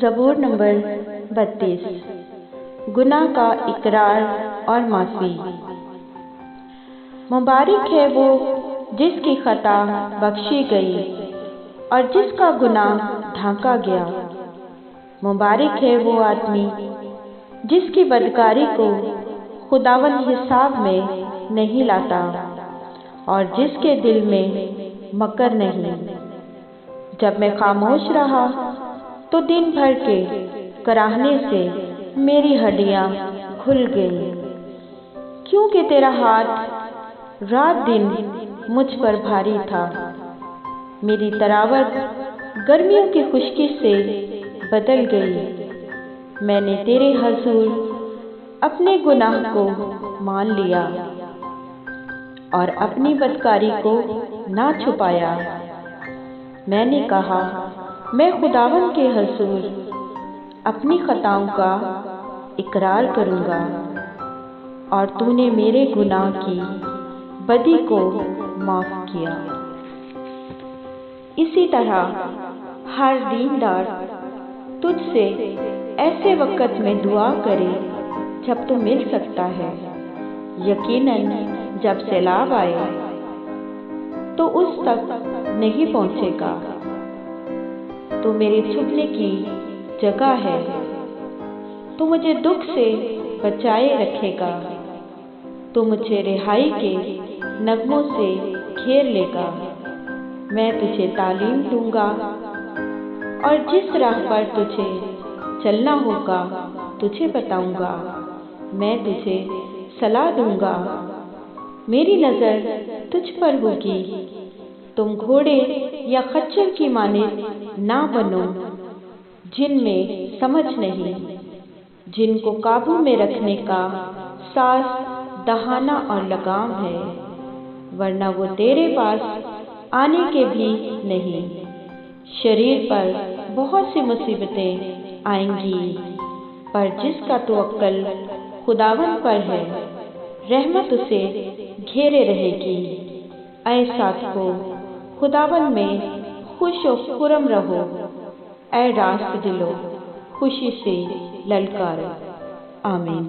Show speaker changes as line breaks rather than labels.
ज़बूर number 32। गुनाह का इकरार और माफ़ी। मुबारक है वो जिसकी खता बख्शी गई और जिसका गुनाह ढांका गया। मुबारक है वो आदमी जिसकी बदकारी को खुदावंद हिसाब में नहीं लाता और जिसके दिल में मकर नहीं। जब मैं खामोश रहा तो दिन भर के कराहने से मेरी हड्डियां खुल गईं, क्योंकि तेरा हाथ रात दिन मुझ पर भारी था। मेरी तरावट गर्मियों की खुश्की से बदल गई। मैंने तेरे हुजूर अपने गुनाह को मान लिया और अपनी बदकारी को ना छुपाया। मैंने कहा, मैं खुदावंद के हुजूर अपनी खताओं का इकरार करूँगा और तूने मेरे गुनाह की बदी को माफ़ किया। इसी तरह हर दीनदार तुझसे ऐसे वक़्त में दुआ करे जब तू मिल सकता है। यकीनन जब सैलाब आए तो उस तक नहीं पहुँचेगा। तो मेरे छुपने की जगह है, तो मुझे दुख से बचाए रखेगा। तो मुझे रिहाई के नगमों से घेर लेगा। मैं तुझे तालीम दूंगा और जिस राह पर तुझे चलना होगा तुझे बताऊंगा। मैं तुझे सलाह दूंगा। मेरी नज़र तुझ पर होगी। तुम घोड़े या खच्चर की मानित ना बनो, जिनमें समझ नहीं, जिनको काबू में रखने का साज दहाना और लगाम है, वरना वो तेरे पास आने के भी नहीं। शरीर पर बहुत सी मुसीबतें आएंगी, पर जिसका तवक्कुल खुदावंद पर है, रहमत उसे घेरे रहेगी। ऐ साथों, खुदावंद में खुश और खुर्रम रहो। ऐ रास्त दिलो, खुशी से ललकारो। आमीन।